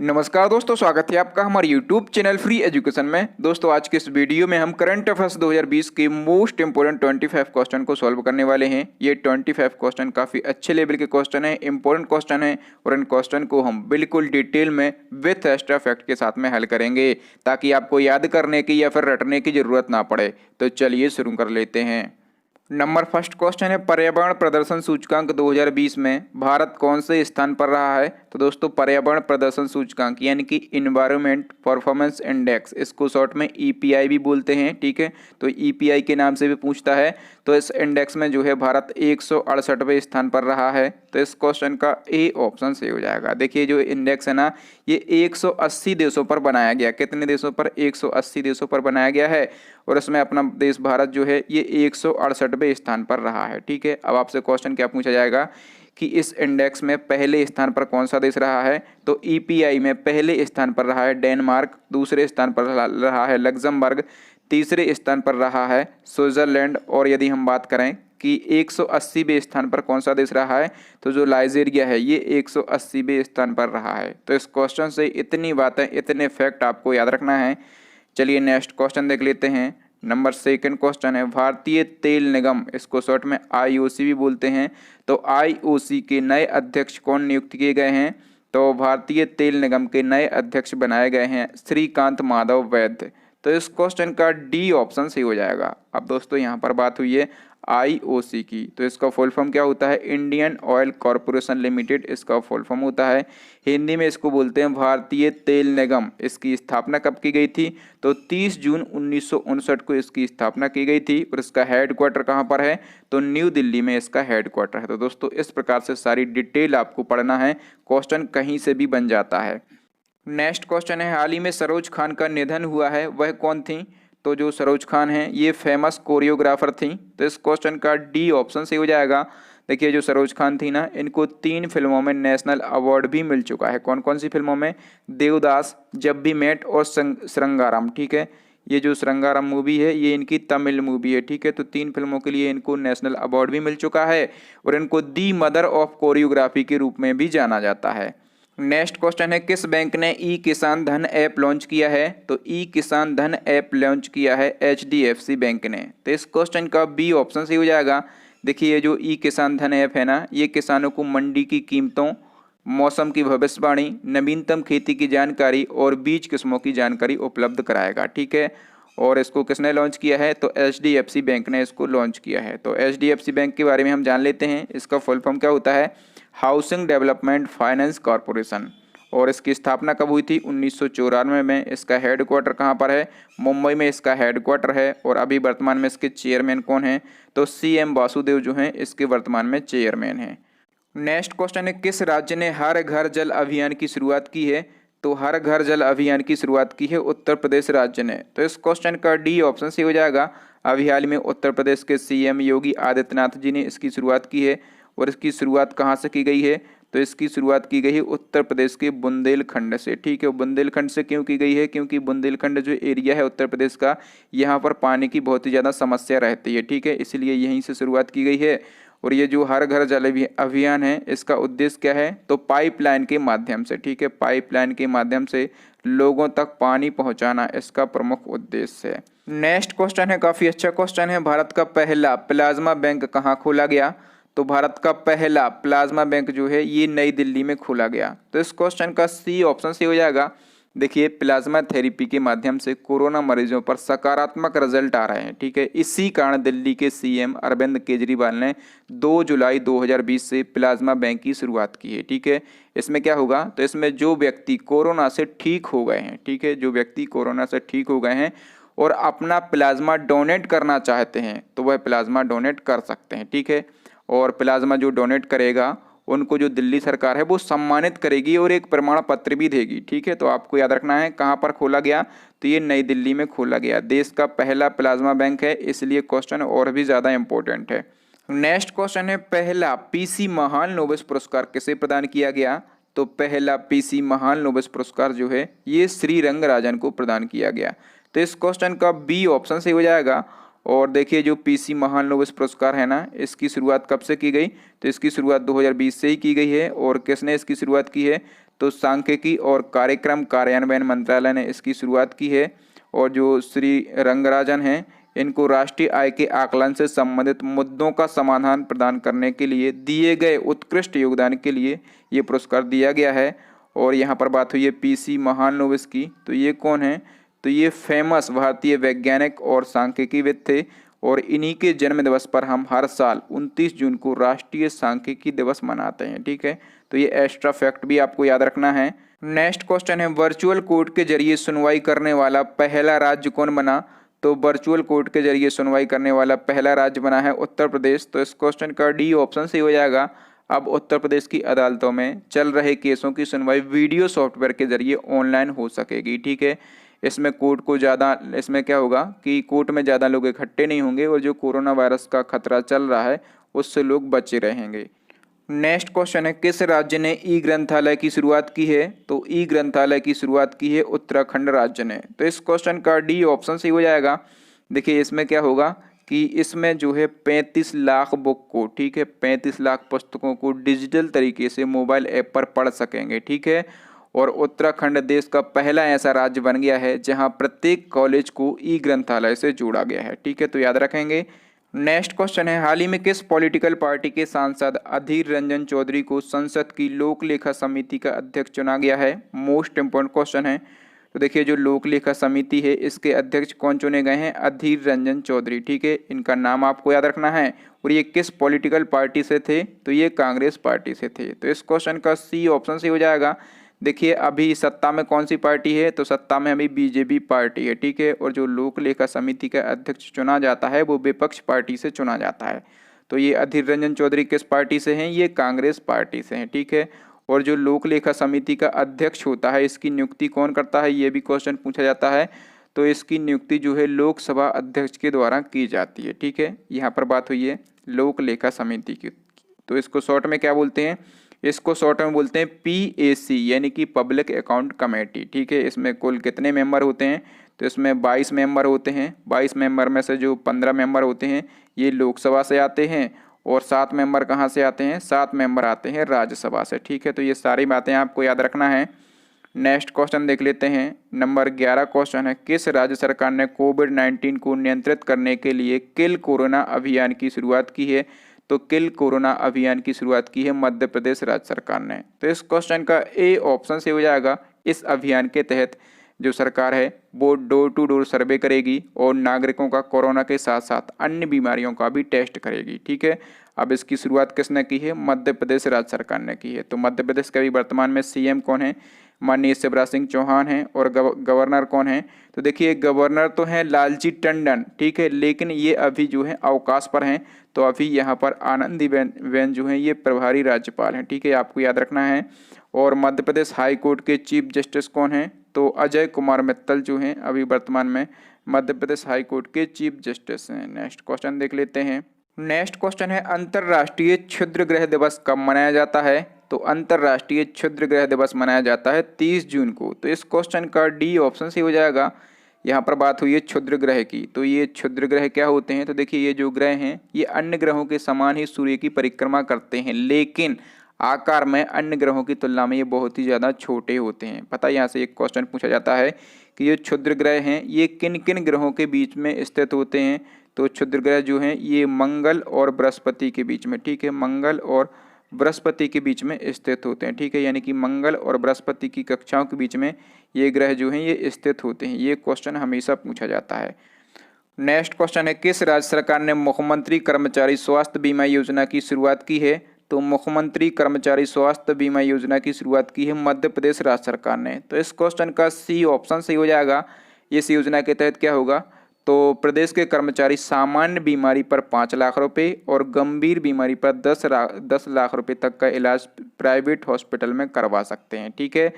नमस्कार दोस्तों, स्वागत है आपका हमारे YouTube चैनल फ्री एजुकेशन में। दोस्तों आज के इस वीडियो में हम करंट अफेयर्स 2020 के मोस्ट इंपोर्टेंट 25 क्वेश्चन को सॉल्व करने वाले हैं। ये 25 क्वेश्चन काफ़ी अच्छे लेवल के क्वेश्चन हैं, इंपॉर्टेंट क्वेश्चन हैं और इन क्वेश्चन को हम बिल्कुल डिटेल में विथ एक्स्ट्रा फैक्ट के साथ में हल करेंगे ताकि आपको याद करने की या फिर रटने की ज़रूरत ना पड़े। तो चलिए शुरू कर लेते हैं। नंबर फर्स्ट क्वेश्चन है, पर्यावरण प्रदर्शन सूचकांक 2020 में भारत कौन से स्थान पर रहा है। तो दोस्तों पर्यावरण प्रदर्शन सूचकांक यानी कि इन्वायरमेंट परफॉर्मेंस इंडेक्स, इसको शॉर्ट में ईपीआई भी बोलते हैं, ठीक है। तो ईपीआई के नाम से भी पूछता है। तो इस इंडेक्स में जो है भारत 168वें स्थान पर रहा है। तो इस क्वेश्चन का ए ऑप्शन सही हो जाएगा। देखिए जो इंडेक्स है ना, ये 180 देशों पर बनाया गया। कितने देशों पर? 180 देशों पर बनाया गया है और इसमें अपना देश भारत जो है ये 168वें स्थान पर रहा है, ठीक है। अब आपसे क्वेश्चन क्या पूछा जाएगा कि इस इंडेक्स में पहले स्थान पर कौन सा देश रहा है। तो ईपीआई में पहले स्थान पर रहा है डेनमार्क, दूसरे स्थान पर रहा है लग्जमबर्ग, तीसरे स्थान पर रहा है स्विट्जरलैंड और यदि हम बात करें कि 180वें स्थान पर कौन सा देश रहा है तो जो नाइजीरिया है ये 180वें स्थान पर रहा है। तो इस क्वेश्चन से इतनी बातें, इतने फैक्ट आपको याद रखना है। चलिए नेक्स्ट क्वेश्चन देख लेते हैं। नंबर सेकंड क्वेश्चन है, भारतीय तेल निगम, इसको शॉर्ट में आईओसी भी बोलते हैं। तो आईओसी के नए अध्यक्ष कौन नियुक्त किए गए हैं। तो भारतीय तेल निगम के नए अध्यक्ष बनाए गए हैं श्रीकांत माधव वैद्य। तो इस क्वेश्चन का डी ऑप्शन सही हो जाएगा। अब दोस्तों यहाँ पर बात हुई है आईओसी की, तो इसका फुल फॉर्म क्या होता है? इंडियन ऑयल कॉरपोरेशन लिमिटेड, इसका फुल फॉर्म होता है। हिंदी में इसको बोलते हैं भारतीय तेल निगम। इसकी स्थापना कब की गई थी? तो 30 जून 1959 को इसकी स्थापना की गई थी और इसका हेड क्वार्टर कहाँ पर है? तो न्यू दिल्ली में इसका हेड क्वार्टर है। तो दोस्तों इस प्रकार से सारी डिटेल आपको पढ़ना है, क्वेश्चन कहीं से भी बन जाता है। नेक्स्ट क्वेश्चन है, हाल ही में सरोज खान का निधन हुआ है, वह कौन थी। तो जो सरोज खान हैं ये फेमस कोरियोग्राफर थी। तो इस क्वेश्चन का डी ऑप्शन सही हो जाएगा। देखिए जो सरोज खान थी ना, इनको 3 फिल्मों में नेशनल अवार्ड भी मिल चुका है। कौन कौन सी फिल्मों में? देवदास, जब भी मेट और श्रृंगारम, ठीक है। ये जो श्रृंगारम मूवी है ये इनकी तमिल मूवी है, ठीक है। तो 3 फिल्मों के लिए इनको नेशनल अवार्ड भी मिल चुका है और इनको दी मदर ऑफ कोरियोग्राफी के रूप में भी जाना जाता है। नेक्स्ट क्वेश्चन है, किस बैंक ने ई किसान धन ऐप लॉन्च किया है। तो ई किसान धन ऐप लॉन्च किया है एचडीएफसी बैंक ने। तो इस क्वेश्चन का बी ऑप्शन सही हो जाएगा। देखिए ये जो ई किसान धन ऐप है ना, ये किसानों को मंडी की कीमतों, मौसम की भविष्यवाणी, नवीनतम खेती की जानकारी और बीज किस्मों की जानकारी उपलब्ध कराएगा, ठीक है। और इसको किसने लॉन्च किया है? तो एचडीएफसी बैंक ने इसको लॉन्च किया है। तो एचडीएफसी बैंक के बारे में हम जान लेते हैं। इसका फुल फॉर्म क्या होता है? Housing development finance corporation. और इसकी स्थापना कब हुई थी? 1994 में। इसका हेड क्वार्टर कहाँ पर है? मुंबई में इसका हेड क्वार्टर है। और अभी वर्तमान में इसके चेयरमैन कौन हैं? तो सीएम वासुदेव जो हैं इसके वर्तमान में चेयरमैन हैं। नेक्स्ट क्वेश्चन है, किस राज्य ने हर घर जल अभियान की शुरुआत की है। तो हर घर जल अभियान की शुरुआत की है उत्तर प्रदेश राज्य ने। तो इस क्वेश्चन का डी ऑप्शन सही हो जाएगा। अभी हाल में उत्तर प्रदेश के सीएम योगी आदित्यनाथ जी ने इसकी शुरुआत की है। और इसकी शुरुआत कहाँ से की गई है? तो इसकी शुरुआत की गई है उत्तर प्रदेश के बुंदेलखंड से, ठीक है। बुंदेलखंड से क्यों की गई है? क्योंकि बुंदेलखंड जो एरिया है उत्तर प्रदेश का, यहाँ पर पानी की बहुत ही ज़्यादा समस्या रहती है, ठीक है। इसलिए यहीं से शुरुआत की गई है। और ये जो हर घर जल अभियान है इसका उद्देश्य क्या है? तो पाइपलाइन के माध्यम से, ठीक है, पाइपलाइन के माध्यम से लोगों तक पानी पहुंचाना इसका प्रमुख उद्देश्य है। नेक्स्ट क्वेश्चन है, काफ़ी अच्छा क्वेश्चन है, भारत का पहला प्लाज्मा बैंक कहाँ खोला गया। तो भारत का पहला प्लाज्मा बैंक जो है ये नई दिल्ली में खोला गया। तो इस क्वेश्चन का सी ऑप्शन सही हो जाएगा। देखिए प्लाज्मा थेरेपी के माध्यम से कोरोना मरीजों पर सकारात्मक रिजल्ट आ रहे हैं, ठीक है। इसी कारण दिल्ली के सीएम अरविंद केजरीवाल ने 2 जुलाई 2020 से प्लाज्मा बैंक की शुरुआत की है, ठीक है। इसमें क्या होगा? तो इसमें जो व्यक्ति कोरोना से ठीक हो गए हैं, ठीक है, जो व्यक्ति कोरोना से ठीक हो गए हैं और अपना प्लाज्मा डोनेट करना चाहते हैं तो वह प्लाज्मा डोनेट कर सकते हैं, ठीक है। और प्लाज्मा जो डोनेट करेगा उनको जो दिल्ली सरकार है वो सम्मानित करेगी और एक प्रमाण पत्र भी देगी, ठीक है। तो आपको याद रखना है कहाँ पर खोला गया, तो ये नई दिल्ली में खोला गया। देश का पहला प्लाज्मा बैंक है, इसलिए क्वेश्चन और भी ज़्यादा इंपॉर्टेंट है। नेक्स्ट क्वेश्चन है, पहला पीसी महान नोबेल पुरस्कार किसे प्रदान किया गया। तो पहला पीसी महान नोबेल पुरस्कार जो है ये श्री रंगराजन को प्रदान किया गया। तो इस क्वेश्चन का बी ऑप्शन सही हो जाएगा। और देखिए जो पीसी महान नोबेल पुरस्कार है ना, इसकी शुरुआत कब से की गई? तो इसकी शुरुआत 2020 से ही की गई है। और किसने इसकी शुरुआत की है? तो सांख्यिकी और कार्यक्रम कार्यान्वयन मंत्रालय ने इसकी शुरुआत की है। और जो श्री रंगराजन हैं, इनको राष्ट्रीय आय के आकलन से संबंधित मुद्दों का समाधान प्रदान करने के लिए दिए गए उत्कृष्ट योगदान के लिए ये पुरस्कार दिया गया है। और यहाँ पर बात हुई है PC महालनोबिस की, तो ये कौन है? तो ये फेमस भारतीय वैज्ञानिक और सांख्यिकीविद थे। और इन्हीं के जन्म दिवस पर हम हर साल 29 जून को राष्ट्रीय सांख्यिकी दिवस मनाते हैं। ठीक है, तो ये एक्स्ट्रा फैक्ट भी आपको याद रखना है। नेक्स्ट क्वेश्चन है, वर्चुअल कोर्ट के जरिए सुनवाई करने वाला पहला राज्य कौन बना? तो वर्चुअल कोर्ट के जरिए सुनवाई करने वाला पहला राज्य बना है उत्तर प्रदेश। तो इस क्वेश्चन का डी ऑप्शन सही हो जाएगा। अब उत्तर प्रदेश की अदालतों में चल रहे केसों की सुनवाई वीडियो सॉफ्टवेयर के जरिए ऑनलाइन हो सकेगी। ठीक है, इसमें इसमें क्या होगा कि कोर्ट में ज़्यादा लोग इकट्ठे नहीं होंगे और जो कोरोना वायरस का खतरा चल रहा है उससे लोग बचे रहेंगे। नेक्स्ट क्वेश्चन है, किस राज्य ने ई ग्रंथालय की शुरुआत की है? तो ई ग्रंथालय की शुरुआत की है उत्तराखंड राज्य ने। तो इस क्वेश्चन का डी ऑप्शन सही हो जाएगा। देखिए इसमें क्या होगा कि इसमें जो है 35 लाख बुक को, ठीक है, 35 लाख पुस्तकों को डिजिटल तरीके से मोबाइल ऐप पर पढ़ सकेंगे। ठीक है, और उत्तराखंड देश का पहला ऐसा राज्य बन गया है जहां प्रत्येक कॉलेज को ई ग्रंथालय से जोड़ा गया है। ठीक है, तो याद रखेंगे। नेक्स्ट क्वेश्चन है, हाल ही में किस पॉलिटिकल पार्टी के सांसद अधीर रंजन चौधरी को संसद की लोक लेखा समिति का अध्यक्ष चुना गया है? मोस्ट इंपॉर्टेंट क्वेश्चन है। तो देखिए जो लोक लेखा समिति है इसके अध्यक्ष कौन चुने गए हैं? अधीर रंजन चौधरी। ठीक है, इनका नाम आपको याद रखना है। और ये किस पॉलिटिकल पार्टी से थे? तो ये कांग्रेस पार्टी से थे। तो इस क्वेश्चन का सी ऑप्शन सही हो जाएगा। देखिए अभी सत्ता में कौन सी पार्टी है? तो सत्ता में अभी बीजेपी पार्टी है। ठीक है, और जो लोक लेखा समिति का अध्यक्ष चुना जाता है वो विपक्ष पार्टी से चुना जाता है। तो ये अधीर रंजन चौधरी किस पार्टी से हैं? ये कांग्रेस पार्टी से हैं। ठीक है, और जो लोक लेखा समिति का अध्यक्ष होता है इसकी नियुक्ति कौन करता है? ये भी क्वेश्चन पूछा जाता है। तो इसकी नियुक्ति जो है लोकसभा अध्यक्ष के द्वारा की जाती है। ठीक है, यहाँ पर बात हुई है लोक लेखा समिति की। तो इसको शॉर्ट में क्या बोलते हैं? इसको शॉर्ट में बोलते हैं PAC यानी कि पब्लिक अकाउंट कमेटी। ठीक है, इसमें कुल कितने मेंबर होते हैं? तो इसमें 22 मेंबर होते हैं। 22 मेंबर में से जो 15 मेंबर होते हैं ये लोकसभा से आते हैं और 7 मेंबर कहाँ से आते हैं? 7 मेंबर आते हैं राज्यसभा से। ठीक है, तो ये सारी बातें आपको याद रखना है। नेक्स्ट क्वेश्चन देख लेते हैं। नंबर 11 क्वेश्चन है, किस राज्य सरकार ने कोविड-19 को नियंत्रित करने के लिए किल कोरोना अभियान की शुरुआत की है? तो किल कोरोना अभियान की शुरुआत की है मध्य प्रदेश राज्य सरकार ने। तो इस क्वेश्चन का ए ऑप्शन से हो जाएगा। इस अभियान के तहत जो सरकार है वो डोर टू डोर सर्वे करेगी और नागरिकों का कोरोना के साथ साथ अन्य बीमारियों का भी टेस्ट करेगी। ठीक है, अब इसकी शुरुआत किसने की है? मध्य प्रदेश राज्य सरकार ने की है। तो मध्य प्रदेश का भी वर्तमान में CM कौन है? माननीय शिवराज सिंह चौहान हैं। और गवर्नर कौन है? तो देखिए गवर्नर तो हैं लालजी टंडन। ठीक है, लेकिन ये अभी जो है अवकाश पर हैं। तो अभी यहाँ पर आनंदीबेन जो हैं ये प्रभारी राज्यपाल हैं। ठीक है, आपको याद रखना है। और मध्य प्रदेश हाई कोर्ट के चीफ जस्टिस कौन हैं? तो अजय कुमार मित्तल जो हैं अभी वर्तमान में मध्य प्रदेश हाई कोर्ट के चीफ जस्टिस हैं। नेक्स्ट क्वेश्चन देख लेते हैं। नेक्स्ट क्वेश्चन है, अंतर्राष्ट्रीय क्षुद्र ग्रह दिवस कब मनाया जाता है? तो अंतर्राष्ट्रीय क्षुद्र ग्रह दिवस मनाया जाता है 30 जून को। तो इस क्वेश्चन का डी ऑप्शन से हो जाएगा। यहाँ पर बात हुई है क्षुद्र ग्रह की। तो ये क्षुद्र ग्रह क्या होते हैं? तो देखिए ये जो ग्रह हैं ये अन्य ग्रहों के समान ही सूर्य की परिक्रमा करते हैं, लेकिन आकार में अन्य ग्रहों की तुलना में ये बहुत ही ज़्यादा छोटे होते हैं। पता है, यहाँ से एक क्वेश्चन पूछा जाता है कि ये क्षुद्र ग्रह हैं ये किन किन ग्रहों के बीच में स्थित होते हैं? तो क्षुद्र ग्रह जो हैं ये मंगल और बृहस्पति के बीच में, ठीक है, मंगल और बृहस्पति के बीच में स्थित होते हैं। ठीक है, यानी कि मंगल और बृहस्पति की कक्षाओं के बीच में ये ग्रह जो हैं ये स्थित होते हैं। ये क्वेश्चन हमेशा पूछा जाता है। नेक्स्ट क्वेश्चन है, किस राज्य सरकार ने मुख्यमंत्री कर्मचारी स्वास्थ्य बीमा योजना की शुरुआत की है? तो मुख्यमंत्री कर्मचारी स्वास्थ्य बीमा योजना की शुरुआत की है मध्य प्रदेश राज्य सरकार ने। तो इस क्वेश्चन का सी ऑप्शन सही हो जाएगा। इस योजना के तहत क्या होगा? तो प्रदेश के कर्मचारी सामान्य बीमारी पर 5 लाख रुपए और गंभीर बीमारी पर 10 लाख रुपए तक का इलाज प्राइवेट हॉस्पिटल में करवा सकते हैं। ठीक है,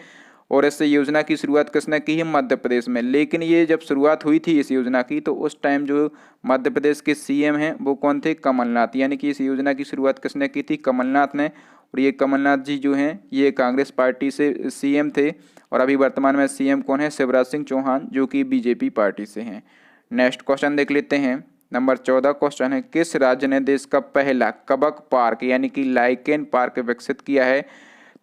और इस योजना की शुरुआत किसने की है? मध्य प्रदेश में। लेकिन ये जब शुरुआत हुई थी इस योजना की तो उस टाइम जो मध्य प्रदेश के CM हैं वो कौन थे? कमलनाथ। यानी कि इस योजना की शुरुआत किसने की थी? कमलनाथ ने। और ये कमलनाथ जी जो हैं ये कांग्रेस पार्टी से CM थे और अभी वर्तमान में CM कौन है? शिवराज सिंह चौहान, जो कि BJP पार्टी से हैं। नेक्स्ट क्वेश्चन देख लेते हैं। नंबर 14 क्वेश्चन है, किस राज्य ने देश का पहला कबक पार्क यानी कि लाइकेन पार्क विकसित किया है?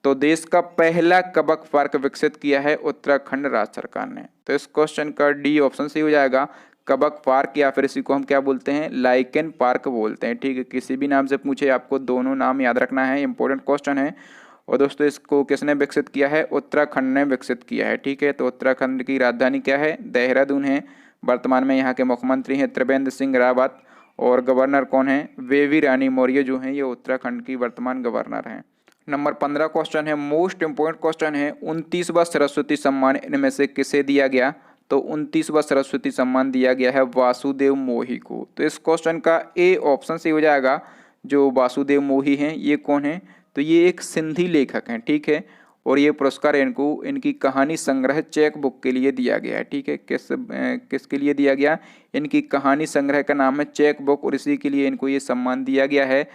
तो देश का पहला कबक पार्क विकसित किया है उत्तराखंड राज्य सरकार ने। तो इस क्वेश्चन का डी ऑप्शन सही हो जाएगा, कबक पार्क, या फिर इसी को हम क्या बोलते हैं, लाइकेन पार्क बोलते हैं। ठीक है, किसी भी नाम से पूछे आपको दोनों नाम याद रखना है, इंपॉर्टेंट क्वेश्चन है। और दोस्तों इसको किसने विकसित किया है, उत्तराखंड ने विकसित किया है। ठीक है, तो उत्तराखंड की राजधानी क्या है, देहरादून है। वर्तमान में यहाँ के मुख्यमंत्री हैं त्रिवेंद्र सिंह रावत, और गवर्नर कौन है, बेबी रानी मौर्य जो हैं, ये उत्तराखंड की वर्तमान गवर्नर हैं। नंबर 15 क्वेश्चन है, मोस्ट इंपोर्टेंट क्वेश्चन है, 29वां सरस्वती सम्मान इनमें से किसे दिया गया। तो 29वां सरस्वती सम्मान दिया गया है वासुदेव मोही को। तो इस क्वेश्चन का ए ऑप्शन से हो जाएगा। जो वासुदेव मोही हैं ये कौन है, तो ये एक सिंधी लेखक हैं। ठीक है, और ये पुरस्कार इनको इनकी कहानी संग्रह चेक बुक के लिए दिया गया है। ठीक है, किसके लिए दिया गया, इनकी कहानी संग्रह का नाम है चेक बुक, और इसी के लिए इनको ये सम्मान दिया गया है।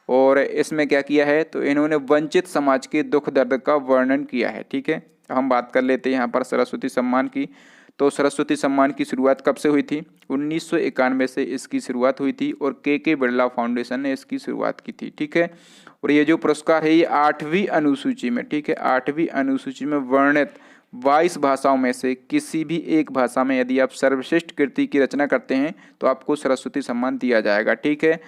और इसमें क्या किया है, तो इन्होंने वंचित समाज के दुख दर्द का वर्णन किया है। ठीक है, हम बात कर लेते हैं यहाँ पर सरस्वती सम्मान की। तो सरस्वती सम्मान की शुरुआत कब से हुई थी, 1991 से इसकी शुरुआत हुई थी, और के बिरला फाउंडेशन ने इसकी शुरुआत की थी। ठीक है, और ये जो पुरस्कार है ये 8वीं अनुसूची में, ठीक है, 8वीं अनुसूची में वर्णित 22 भाषाओं में से किसी भी एक भाषा में यदि आप सर्वश्रेष्ठ कृति की रचना करते हैं तो आपको सरस्वती सम्मान दिया जाएगा। ठीक है,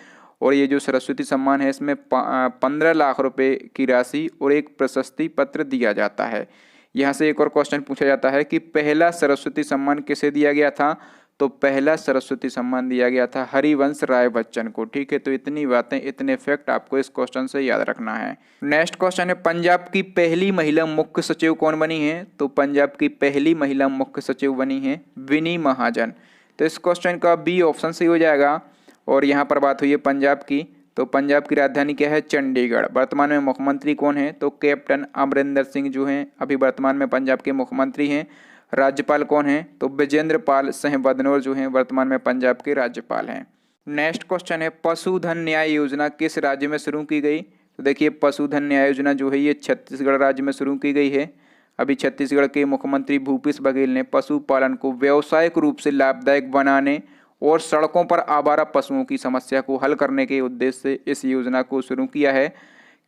और ये जो सरस्वती सम्मान है इसमें 15 लाख रुपए की राशि और एक प्रशस्ति पत्र दिया जाता है। यहाँ से एक और क्वेश्चन पूछा जाता है कि पहला सरस्वती सम्मान किसे दिया गया था। तो पहला सरस्वती सम्मान दिया गया था हरिवंश राय बच्चन को। ठीक है, तो इतनी बातें, इतने फैक्ट आपको इस क्वेश्चन से याद रखना है। नेक्स्ट क्वेश्चन है, पंजाब की पहली महिला मुख्य सचिव कौन बनी है। तो पंजाब की पहली महिला मुख्य सचिव बनी है विनी महाजन। तो इस क्वेश्चन का बी ऑप्शन सही हो जाएगा। और यहाँ पर बात हुई है पंजाब की, तो पंजाब की राजधानी क्या है, चंडीगढ़। वर्तमान में मुख्यमंत्री कौन है, तो कैप्टन अमरिंदर सिंह जो हैं अभी वर्तमान में पंजाब के मुख्यमंत्री हैं। राज्यपाल कौन है, तो विजेंद्र पाल सिंह बदनौर जो हैं वर्तमान में पंजाब के राज्यपाल हैं। नेक्स्ट क्वेश्चन है, पशुधन न्याय योजना किस राज्य में शुरू की गई। तो देखिए पशुधन न्याय योजना जो है ये छत्तीसगढ़ राज्य में शुरू की गई है। अभी छत्तीसगढ़ के मुख्यमंत्री भूपेश बघेल ने पशुपालन को व्यावसायिक रूप से लाभदायक बनाने और सड़कों पर आवारा पशुओं की समस्या को हल करने के उद्देश्य से इस योजना को शुरू किया है।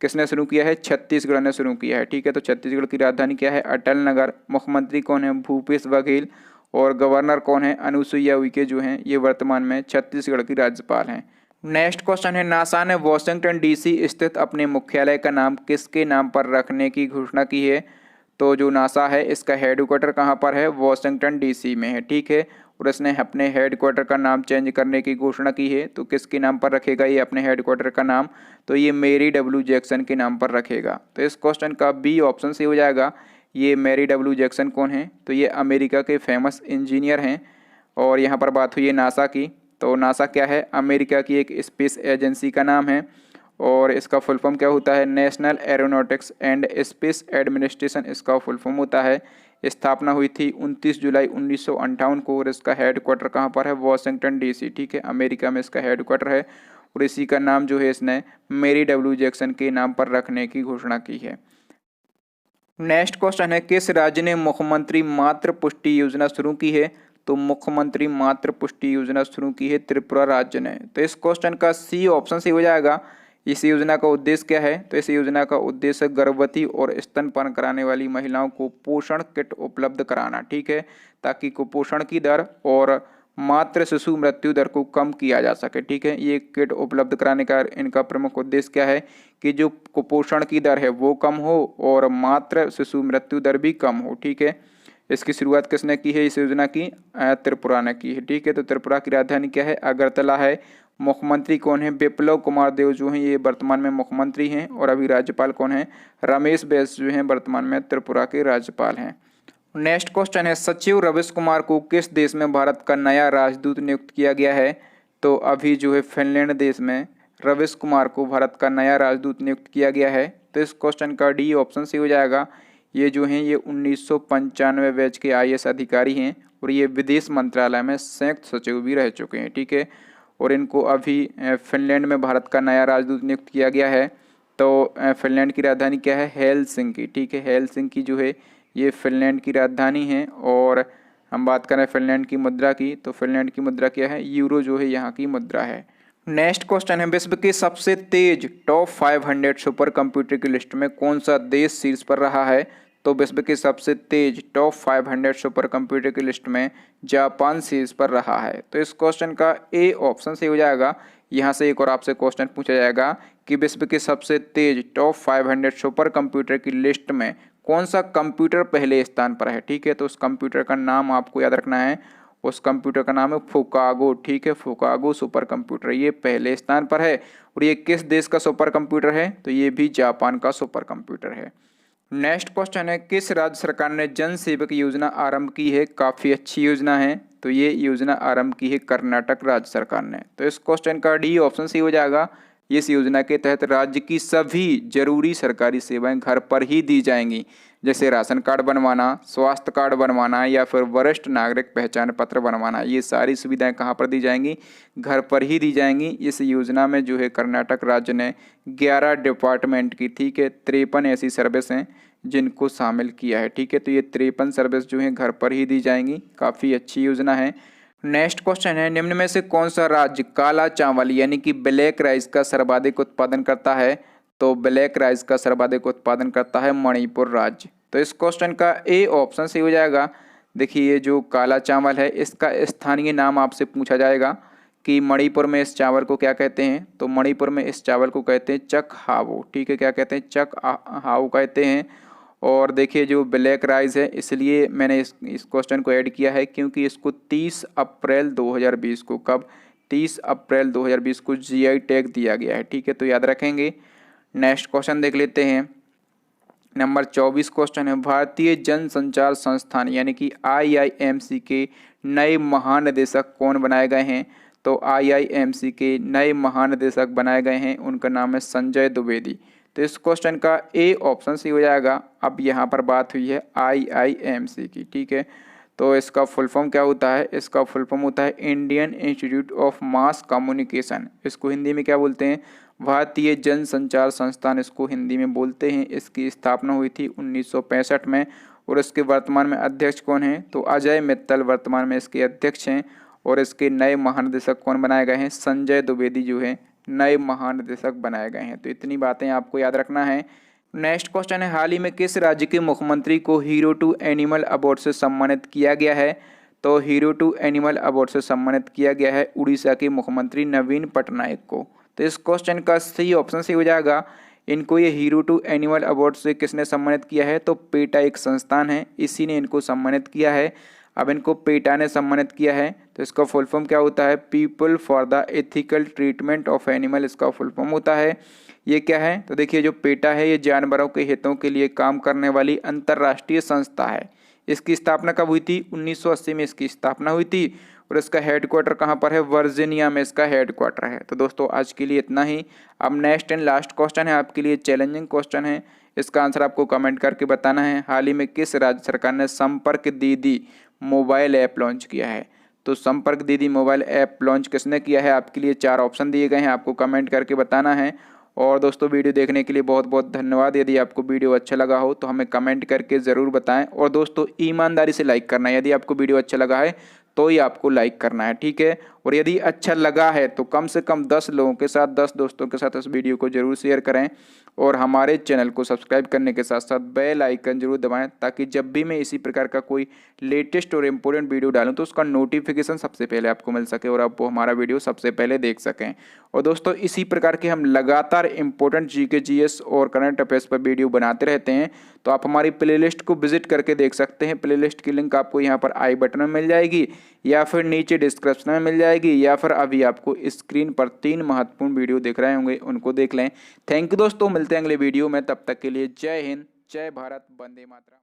किसने शुरू किया है, छत्तीसगढ़ ने शुरू किया है। ठीक है, तो छत्तीसगढ़ की राजधानी क्या है, अटल नगर। मुख्यमंत्री कौन है, भूपेश बघेल, और गवर्नर कौन है, अनुसुईया उइके जो हैं ये वर्तमान में छत्तीसगढ़ की राज्यपाल हैं। नेक्स्ट क्वेश्चन है, नासा ने वॉशिंगटन डीसी स्थित अपने मुख्यालय का नाम किसके नाम पर रखने की घोषणा की है। तो जो नासा है इसका हेडक्वार्टर कहाँ पर है, वॉशिंगटन डीसी में है। ठीक है, और इसने अपने हेडक्वार्टर का नाम चेंज करने की घोषणा की है। तो किसके नाम पर रखेगा ये अपने हेडक्वार्टर का नाम, तो ये मैरी डब्ल्यू जैक्सन के नाम पर रखेगा। तो इस क्वेश्चन का बी ऑप्शन से हो जाएगा। ये मैरी डब्ल्यू जैक्सन कौन है, तो ये अमेरिका के फेमस इंजीनियर हैं। और यहाँ पर बात हुई है नासा की, तो नासा क्या है, अमेरिका की एक स्पेस एजेंसी का नाम है। और इसका फुल फॉर्म क्या होता है, national aeronautics and space administration इसका फुल फॉर्म होता है। स्थापना हुई थी 29 जुलाई 1958 को, और इसका हेडक्वार्टर कहाँ पर है, वॉशिंगटन डीसी। ठीक है, अमेरिका में इसका हेडक्वार्टर है, और इसी का नाम जो है इसने मैरी डब्ल्यू जैक्सन के नाम पर रखने की घोषणा की है। नेक्स्ट क्वेश्चन है, किस राज्य ने मुख्यमंत्री मातृ पुष्टि योजना शुरू की है। तो मुख्यमंत्री मातृ पुष्टि योजना शुरू की है त्रिपुरा राज्य ने। तो इस क्वेश्चन का सी ऑप्शन से हो जाएगा। इस योजना का उद्देश्य क्या है, तो इस योजना का उद्देश्य गर्भवती और स्तनपान कराने वाली महिलाओं को पोषण किट उपलब्ध कराना। ठीक है, ताकि कुपोषण की दर और मातृ शिशु मृत्यु दर को कम किया जा सके। ठीक है, ये किट उपलब्ध कराने का इनका प्रमुख उद्देश्य क्या है कि जो कुपोषण की दर है वो कम हो और मातृ शिशु मृत्यु दर भी कम हो। ठीक है, इसकी शुरुआत किसने की है, इस योजना की त्रिपुरा ने की है। ठीक है, तो त्रिपुरा की राजधानी क्या है, अगरतला है। मुख्यमंत्री कौन है, बिप्लब कुमार देव जो हैं ये वर्तमान में मुख्यमंत्री हैं। और अभी राज्यपाल कौन है, रमेश बैस जो हैं वर्तमान में त्रिपुरा के राज्यपाल हैं। नेक्स्ट क्वेश्चन है, सचिव रवीश कुमार को किस देश में भारत का नया राजदूत नियुक्त किया गया है। तो अभी जो है फिनलैंड देश में रवीश कुमार को भारत का नया राजदूत नियुक्त किया गया है। तो इस क्वेश्चन का डी ऑप्शन से हो जाएगा। ये जो हैं ये 1995 बैच के IAS अधिकारी हैं, और ये विदेश मंत्रालय में संयुक्त सचिव भी रह चुके हैं। ठीक है, और इनको अभी फिनलैंड में भारत का नया राजदूत नियुक्त किया गया है। तो फिनलैंड की राजधानी क्या है, हेलसिंकी। ठीक है, हेलसिंकी जो है ये फिनलैंड की राजधानी है। और हम बात करें फिनलैंड की मुद्रा की, तो फिनलैंड की मुद्रा क्या है, यूरो जो है यहाँ की मुद्रा है। नेक्स्ट क्वेश्चन है, विश्व के सबसे तेज टॉप 500 सुपर कंप्यूटर की लिस्ट में कौन सा देश शीर्ष पर रहा है? तो विश्व के सबसे तेज टॉप 500 सुपर कंप्यूटर की लिस्ट में जापान शीर्ष पर रहा है। तो इस क्वेश्चन का ए ऑप्शन सही हो जाएगा। यहाँ से एक और आपसे क्वेश्चन पूछा जाएगा कि विश्व के सबसे तेज टॉप 500 सुपर कंप्यूटर की लिस्ट में कौन सा कंप्यूटर पहले स्थान पर है। ठीक है, तो उस कंप्यूटर का नाम आपको याद रखना है। उस कंप्यूटर का नाम है फुकागो। ठीक है, फुकागो सुपर कंप्यूटर, ये पहले स्थान पर है। और ये किस देश का सुपर कंप्यूटर है? तो ये भी जापान का सुपर कंप्यूटर है। नेक्स्ट क्वेश्चन है, किस राज्य सरकार ने जन सेवक योजना आरंभ की है? काफ़ी अच्छी योजना है। तो ये योजना आरंभ की है कर्नाटक राज्य सरकार ने। तो इस क्वेश्चन का डी ऑप्शन सही हो जाएगा। इस योजना के तहत राज्य की सभी जरूरी सरकारी सेवाएं घर पर ही दी जाएंगी, जैसे राशन कार्ड बनवाना, स्वास्थ्य कार्ड बनवाना या फिर वरिष्ठ नागरिक पहचान पत्र बनवाना। ये सारी सुविधाएं कहाँ पर दी जाएंगी? घर पर ही दी जाएंगी। इस योजना में जो है कर्नाटक राज्य ने 11 डिपार्टमेंट की, ठीक है, 53 ऐसी सर्विस हैं जिनको शामिल किया है। ठीक है, तो ये 53 सर्विस जो है घर पर ही दी जाएंगी। काफ़ी अच्छी योजना है। नेक्स्ट क्वेश्चन है, निम्न में से कौन सा राज्य काला चावल यानी कि ब्लैक राइस का सर्वाधिक उत्पादन करता है? तो ब्लैक राइस का सर्वाधिक उत्पादन करता है मणिपुर राज्य। तो इस क्वेश्चन का ए ऑप्शन सही हो जाएगा। देखिए, ये जो काला चावल है इसका स्थानीय नाम आपसे पूछा जाएगा कि मणिपुर में इस चावल को क्या कहते हैं? तो मणिपुर में इस चावल को कहते हैं चक हावो। ठीक है, क्या कहते हैं? चक हावो कहते हैं। और देखिए, जो ब्लैक राइस है, इसलिए मैंने इस क्वेश्चन को ऐड किया है क्योंकि इसको 30 अप्रैल 2020 को, कब? 30 अप्रैल 2020 को जीआई टैग दिया गया है। ठीक है, तो याद रखेंगे। नेक्स्ट क्वेश्चन देख लेते हैं। नंबर 24 क्वेश्चन है, भारतीय जन संचार संस्थान यानी कि आईआईएमसी के नए महानिदेशक कौन बनाए गए हैं? तो आईआईएमसी के नए महानिदेशक बनाए गए हैं, उनका नाम है संजय द्विवेदी। तो इस क्वेश्चन का ए ऑप्शन सही हो जाएगा। अब यहाँ पर बात हुई है आईआईएमसी की। ठीक है, तो इसका फुल फॉर्म क्या होता है? इसका फुल फॉर्म होता है Indian institute of mass communication. इसको हिंदी में क्या बोलते हैं? भारतीय जन संचार संस्थान इसको हिंदी में बोलते हैं। इसकी स्थापना हुई थी 1965 में। और इसके वर्तमान में अध्यक्ष कौन हैं? तो अजय मित्तल वर्तमान में इसके अध्यक्ष हैं। और इसके नए महानिदेशक कौन बनाए गए हैं? संजय द्विवेदी जो है नए महानिदेशक बनाए गए हैं। तो इतनी बातें आपको याद रखना है। नेक्स्ट क्वेश्चन है, हाल ही में किस राज्य के मुख्यमंत्री को हीरो टू एनिमल अवार्ड से सम्मानित किया गया है? तो हीरो टू एनिमल अवार्ड से सम्मानित किया गया है उड़ीसा के मुख्यमंत्री नवीन पटनायक को। तो इस क्वेश्चन का सही ऑप्शन सही हो जाएगा। इनको ये हीरो टू एनिमल अवार्ड से किसने सम्मानित किया है? तो पेटा एक संस्थान है, इसी ने इनको सम्मानित किया है। अब इनको पेटा ने सम्मानित किया है, तो इसका फुल फॉर्म क्या होता है? People for the ethical treatment of animal, इसका फुल फॉर्म होता है। ये क्या है? तो देखिए, जो पेटा है ये जानवरों के हितों के लिए काम करने वाली अंतर्राष्ट्रीय संस्था है। इसकी स्थापना कब हुई थी? 1980 में इसकी स्थापना हुई थी। और इसका हेडक्वार्टर कहाँ पर है? वर्जीनिया में इसका हेडक्वार्टर है। तो दोस्तों, आज के लिए इतना ही। अब नेक्स्ट एंड लास्ट क्वेश्चन है आपके लिए, चैलेंजिंग क्वेश्चन है। इसका आंसर आपको कमेंट करके बताना है। हाल ही में किस राज्य सरकार ने संपर्क दीदी मोबाइल ऐप लॉन्च किया है? तो संपर्क दीदी मोबाइल ऐप लॉन्च किसने किया है? आपके लिए 4 ऑप्शन दिए गए हैं, आपको कमेंट करके बताना है। और दोस्तों, वीडियो देखने के लिए बहुत बहुत धन्यवाद। यदि आपको वीडियो अच्छा लगा हो तो हमें कमेंट करके ज़रूर बताएं। और दोस्तों, ईमानदारी से लाइक करना है। यदि आपको वीडियो अच्छा लगा है तो ही आपको लाइक करना है, ठीक है। और यदि अच्छा लगा है तो कम से कम 10 लोगों के साथ, 10 दोस्तों के साथ इस वीडियो को जरूर शेयर करें। और हमारे चैनल को सब्सक्राइब करने के साथ साथ बेल आइकन जरूर दबाएं, ताकि जब भी मैं इसी प्रकार का कोई लेटेस्ट और इम्पोर्टेंट वीडियो डालूं तो उसका नोटिफिकेशन सबसे पहले आपको मिल सके और आप वो हमारा वीडियो सबसे पहले देख सकें। और दोस्तों, इसी प्रकार के हम लगातार इंपॉर्टेंट जीके जीएस और करंट अफेयर्स पर वीडियो बनाते रहते हैं। तो आप हमारी प्लेलिस्ट को विजिट करके देख सकते हैं। प्लेलिस्ट की लिंक आपको यहाँ पर आई बटन में मिल जाएगी, या फिर नीचे डिस्क्रिप्शन में मिल जाएगी, या फिर अभी आपको स्क्रीन पर 3 महत्वपूर्ण वीडियो दिख रहे होंगे, उनको देख लें। थैंक यू दोस्तों, मिलते हैं अगले वीडियो में। तब तक के लिए जय हिंद, जय भारत, वंदे मातरम।